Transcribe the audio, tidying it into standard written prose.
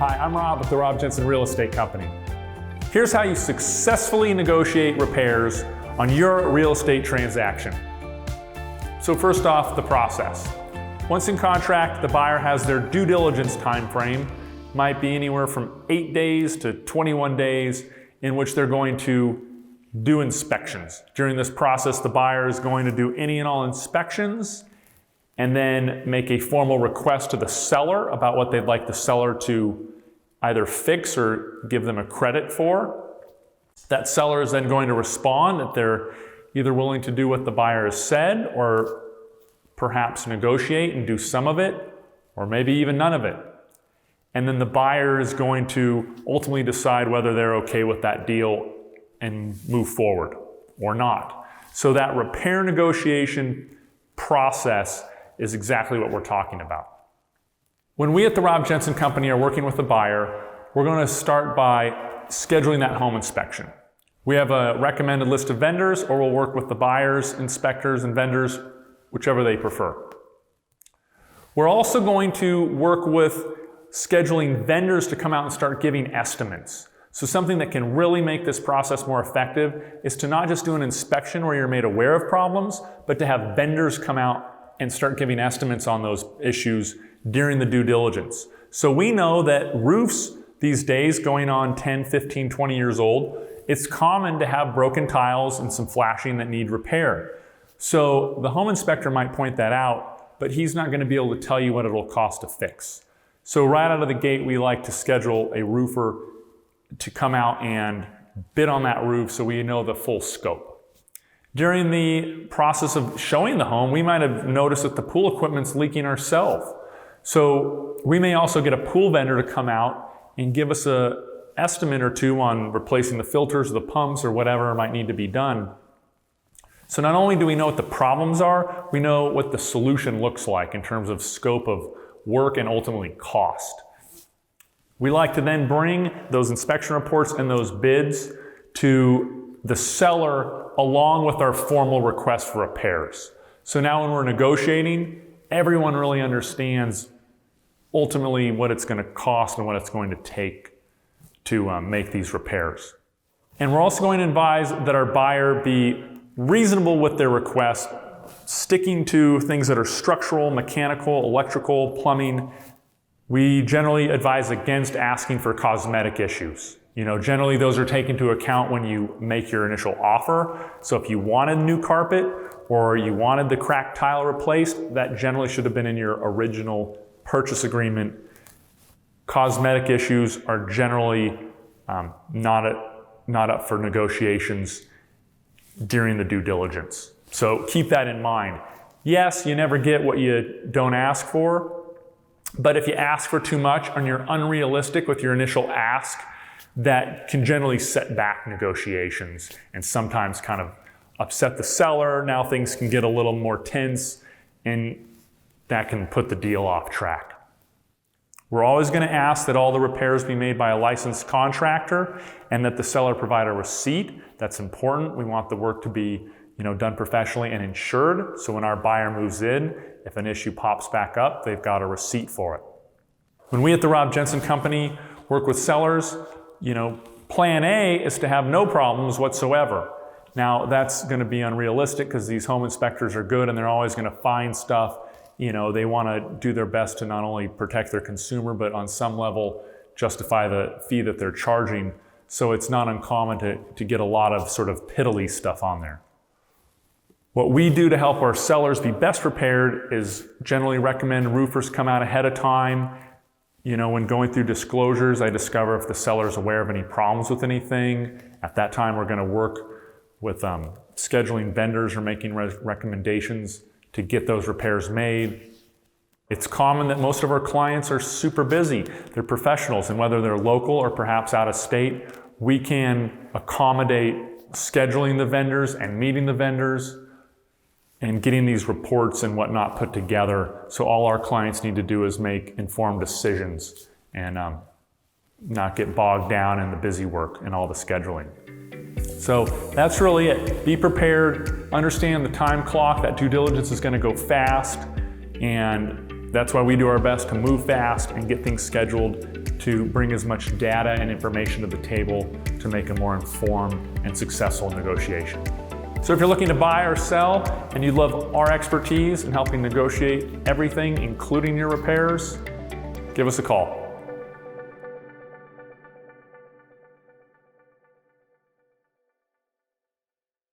Hi, I'm Rob with the Rob Jensen Real Estate Company. Here's how you successfully negotiate repairs on your real estate transaction. So first off, the process. Once in contract, the buyer has their due diligence time frame. Might be anywhere from 8 days to 21 days in which they're going to do inspections. During this process, the buyer is going to do any and all inspections and then make a formal request to the seller about what they'd like the seller to either fix or give them a credit for. That seller is then going to respond that they're either willing to do what the buyer has said or perhaps negotiate and do some of it, or maybe even none of it. And then the buyer is going to ultimately decide whether they're okay with that deal and move forward or not. So that repair negotiation process is exactly what we're talking about. When we at the Rob Jensen Company are working with a buyer, we're going to start by scheduling that home inspection. We have a recommended list of vendors, or we'll work with the buyers, inspectors, and vendors, whichever they prefer. We're also going to work with scheduling vendors to come out and start giving estimates. So something that can really make this process more effective is to not just do an inspection where you're made aware of problems, but to have vendors come out and start giving estimates on those issues during the due diligence. So we know that roofs these days, going on 10, 15, 20 years old, it's common to have broken tiles and some flashing that need repair. So the home inspector might point that out, but he's not going to be able to tell you what it'll cost to fix. So right out of the gate, we like to schedule a roofer to come out and bid on that roof so we know the full scope. During the process of showing the home, we might have noticed that the pool equipment's leaking ourselves. So we may also get a pool vendor to come out and give us an estimate or two on replacing the filters, the pumps, or whatever might need to be done. So not only do we know what the problems are, we know what the solution looks like in terms of scope of work and ultimately cost. We like to then bring those inspection reports and those bids to the seller along with our formal request for repairs. So now when we're negotiating, everyone really understands ultimately what it's going to cost and what it's going to take to make these repairs. And we're also going to advise that our buyer be reasonable with their request, sticking to things that are structural, mechanical, electrical, plumbing. We generally advise against asking for cosmetic issues. Generally those are taken into account when you make your initial offer. So if you wanted new carpet or you wanted the cracked tile replaced, that generally should have been in your original purchase agreement. Cosmetic issues are generally not up for negotiations during the due diligence. So keep that in mind. Yes, you never get what you don't ask for, but if you ask for too much and you're unrealistic with your initial ask, that can generally set back negotiations and sometimes kind of upset the seller. Now things can get a little more tense and that can put the deal off track. We're always going to ask that all the repairs be made by a licensed contractor and that the seller provide a receipt. That's important. We want the work to be done professionally and insured. So when our buyer moves in, if an issue pops back up, they've got a receipt for it. When we at the Rob Jensen Company work with sellers, plan A is to have no problems whatsoever. Now that's going to be unrealistic because these home inspectors are good and they're always going to find stuff. They want to do their best to not only protect their consumer, but on some level justify the fee that they're charging. So it's not uncommon to get a lot of sort of piddly stuff on there. What we do to help our sellers be best prepared is generally recommend roofers come out ahead of time. When going through disclosures, I discover if the seller is aware of any problems with anything. At that time, we're going to work with scheduling vendors or making recommendations to get those repairs made. It's common that most of our clients are super busy. They're professionals, and whether they're local or perhaps out of state, we can accommodate scheduling the vendors and meeting the vendors and getting these reports and whatnot put together. So all our clients need to do is make informed decisions and not get bogged down in the busy work and all the scheduling. So that's really it. Be prepared, understand the time clock. That due diligence is going to go fast, and that's why we do our best to move fast and get things scheduled to bring as much data and information to the table to make a more informed and successful negotiation. So if you're looking to buy or sell and you love our expertise in helping negotiate everything, including your repairs, give us a call.